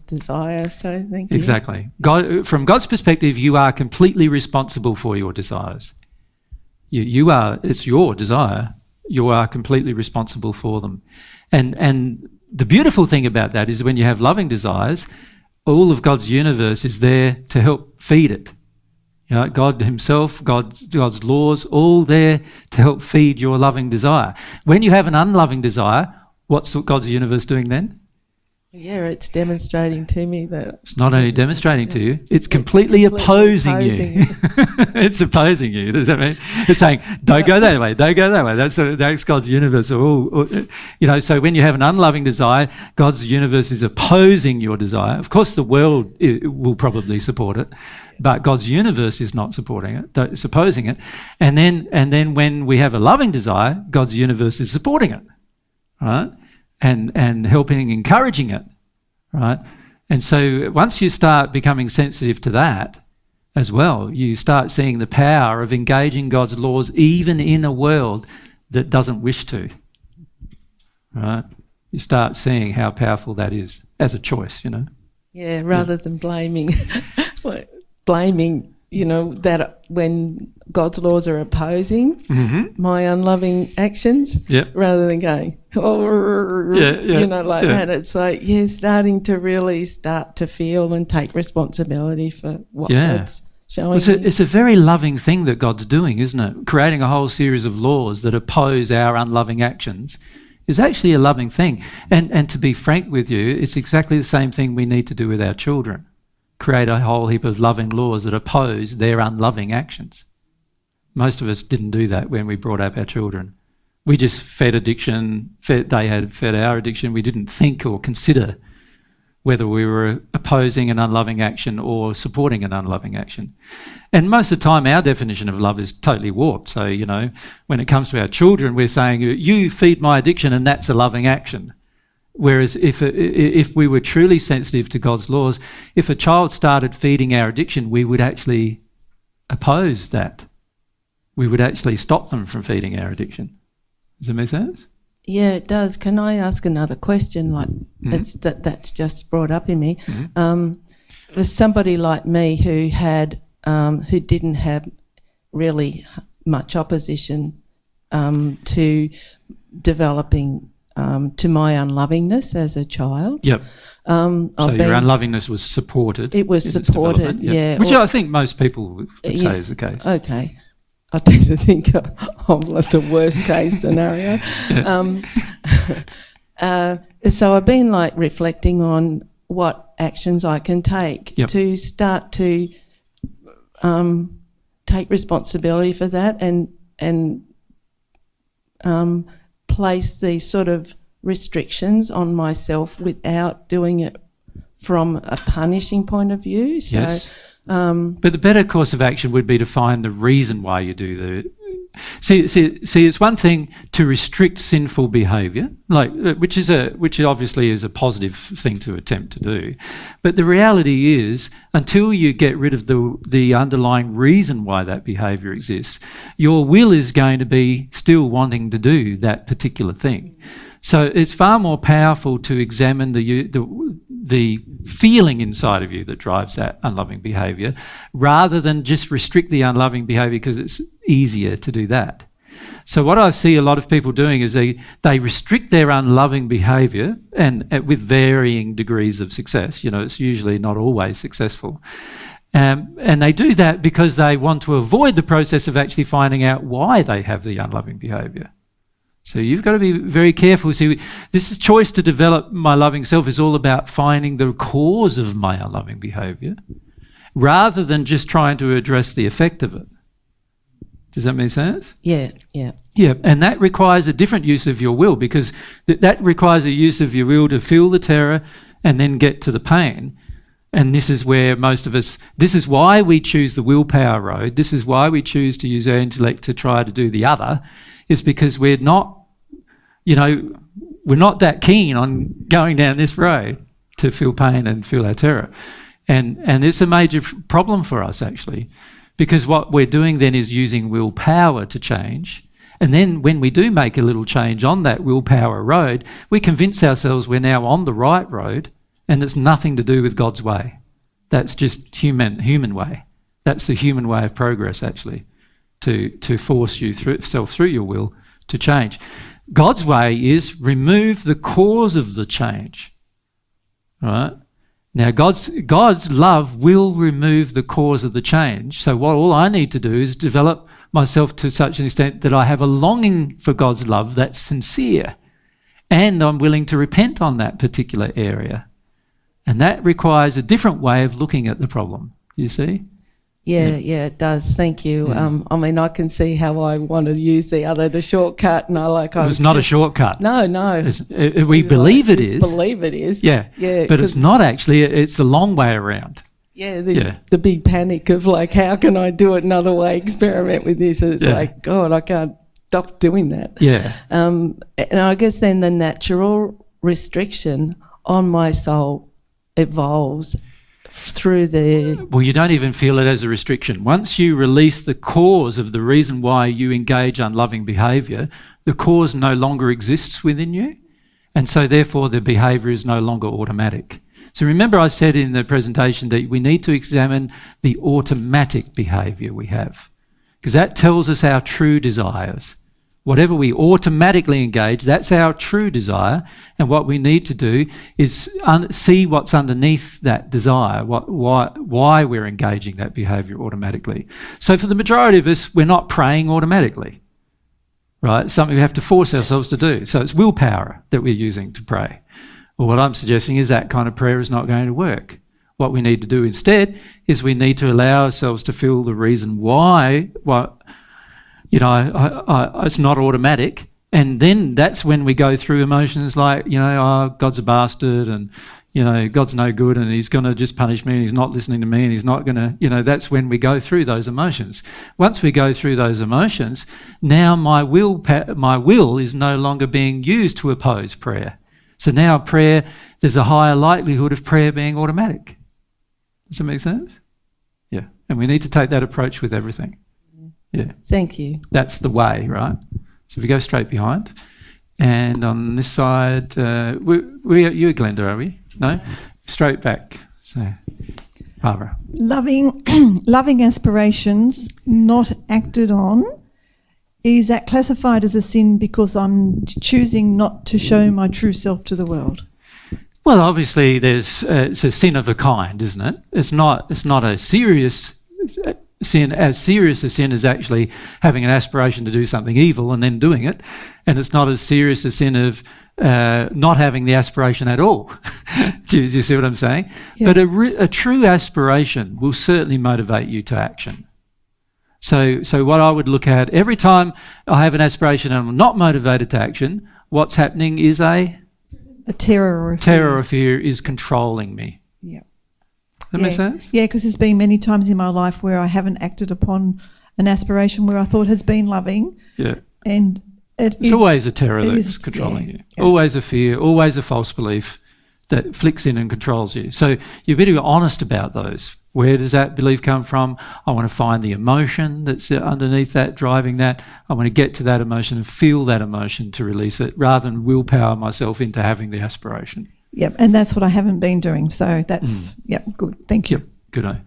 desire. So thank you. Exactly. From God's perspective, you are completely responsible for your desires. You are. It's your desire. You are completely responsible for them. And the beautiful thing about that is when you have loving desires, all of God's universe is there to help feed it. You know, God himself, God's laws, all there to help feed your loving desire. When you have an unloving desire, what's God's universe doing then? Yeah, it's demonstrating to me that... It's not only demonstrating to you, it's completely opposing you. It's opposing you. Does that mean? It's saying, don't go that way, don't go that way. That's God's universe. So when you have an unloving desire, God's universe is opposing your desire. Of course, the world will probably support it, but God's universe is not supporting it, it's opposing it. And then when we have a loving desire, God's universe is supporting it, right? And helping, encouraging it, right? And so once you start becoming sensitive to that as well, you start seeing the power of engaging God's laws even in a world that doesn't wish to, right? You start seeing how powerful that is as a choice, you know? Yeah, rather than blaming, that when God's laws are opposing my unloving actions, rather than going, that. It's like, starting to really start to feel and take responsibility for what God's showing me. It's a very loving thing that God's doing, isn't it? Creating a whole series of laws that oppose our unloving actions is actually a loving thing. And to be frank with you, it's exactly the same thing we need to do with our children. Create a whole heap of loving laws that oppose their unloving actions. Most of us didn't do that when we brought up our children. We just fed addiction, they had fed our addiction. We didn't think or consider whether we were opposing an unloving action or supporting an unloving action. And most of the time our definition of love is totally warped. So, when it comes to our children, we're saying, you feed my addiction and that's a loving action. Whereas if we were truly sensitive to God's laws, if a child started feeding our addiction, we would actually oppose that. We would actually stop them from feeding our addiction. Does that make sense? Yeah, it does. Can I ask another question that's just brought up in me? Was somebody like me who didn't have really much opposition to developing to my unlovingness as a child. Yep. So your unlovingness was supported. It was supported, yeah. Which I think most people would say is the case. Okay. I tend to think of like the worst case scenario. So I've been reflecting on what actions I can take to start to take responsibility for that and place these sort of restrictions on myself without doing it from a punishing point of view. So, yes. But the better course of action would be to find the reason why you do the... See, it's one thing to restrict sinful behaviour, which obviously is a positive thing to attempt to do. But the reality is, until you get rid of the underlying reason why that behaviour exists, your will is going to be still wanting to do that particular thing. So it's far more powerful to examine the feeling inside of you that drives that unloving behaviour, rather than just restrict the unloving behaviour because it's easier to do that. So what I see a lot of people doing is they restrict their unloving behaviour, and with varying degrees of success. It's usually not always successful. And they do that because they want to avoid the process of actually finding out why they have the unloving behaviour. So you've got to be very careful. See, this choice to develop my loving self is all about finding the cause of my unloving behaviour, rather than just trying to address the effect of it. Does that make sense? Yeah. Yeah, and that requires a different use of your will, because that requires a use of your will to feel the terror and then get to the pain. And this is where most of us, this is why we choose the willpower road, this is why we choose to use our intellect to try to do the other, is because we're not that keen on going down this road to feel pain and feel our terror. And it's a major problem for us, actually, because what we're doing then is using willpower to change. And then when we do make a little change on that willpower road, we convince ourselves we're now on the right road, And it's nothing to do with God's way. That's just human way. That's the human way of progress, actually, to force yourself through your will to change. God's way is remove the cause of the change. Right? Now, God's love will remove the cause of the change. So all I need to do is develop myself to such an extent that I have a longing for God's love that's sincere, and I'm willing to repent on that particular area. And that requires a different way of looking at the problem, you see? Yeah, it does. Thank you. Yeah. I mean, I can see how I want to use the shortcut, and It's not a shortcut. No. We believe it is. Believe it is. Yeah. But it's not actually. It's a long way around. Yeah, the big panic of like, how can I do it another way? Experiment with this. And it's like, God, I can't stop doing that. Yeah. And I guess then the natural restriction on my soul evolves through Well, you don't even feel it as a restriction. Once you release the cause of the reason why you engage unloving behaviour, the cause no longer exists within you, and so therefore the behaviour is no longer automatic. So remember I said in the presentation that we need to examine the automatic behaviour we have, because that tells us our true desires. Whatever we automatically engage, that's our true desire, and what we need to do is see what's underneath that desire, why we're engaging that behaviour automatically. So for the majority of us, we're not praying automatically, right? It's something we have to force ourselves to do. So it's willpower that we're using to pray. Well, what I'm suggesting is that kind of prayer is not going to work. What we need to do instead is we need to allow ourselves to feel the reason why it's not automatic, and then that's when we go through emotions like, God's a bastard, and, God's no good, and he's going to just punish me, and he's not listening to me, and he's not going to, that's when we go through those emotions. Once we go through those emotions, now my will is no longer being used to oppose prayer. So now prayer, there's a higher likelihood of prayer being automatic. Does that make sense? Yeah. And we need to take that approach with everything. Yeah. Thank you. That's the way, right? So if we go straight behind, and on this side, you Glenda, are we? No? Straight back. So, Barbara. Loving aspirations not acted on, is that classified as a sin because I'm choosing not to show my true self to the world? Well, obviously it's a sin of a kind, isn't it? It's not a serious sin, as serious a sin as actually having an aspiration to do something evil and then doing it, and it's not as serious a sin of not having the aspiration at all. Do you see what I'm saying? Yeah. But a true aspiration will certainly motivate you to action. So what I would look at, every time I have an aspiration and I'm not motivated to action, what's happening is a terror or a fear. Terror or fear is controlling me. Yeah. Does that make sense? Yeah, because there's been many times in my life where I haven't acted upon an aspiration where I thought has been loving. Yeah. And it's always a terror that's controlling you. Yeah. Always a fear, always a false belief that flicks in and controls you. So you've got to be honest about those. Where does that belief come from? I want to find the emotion that's underneath that, driving that. I want to get to that emotion and feel that emotion to release it, rather than willpower myself into having the aspiration. Yep, and that's what I haven't been doing. So that's, good. Thank you. Yep, good.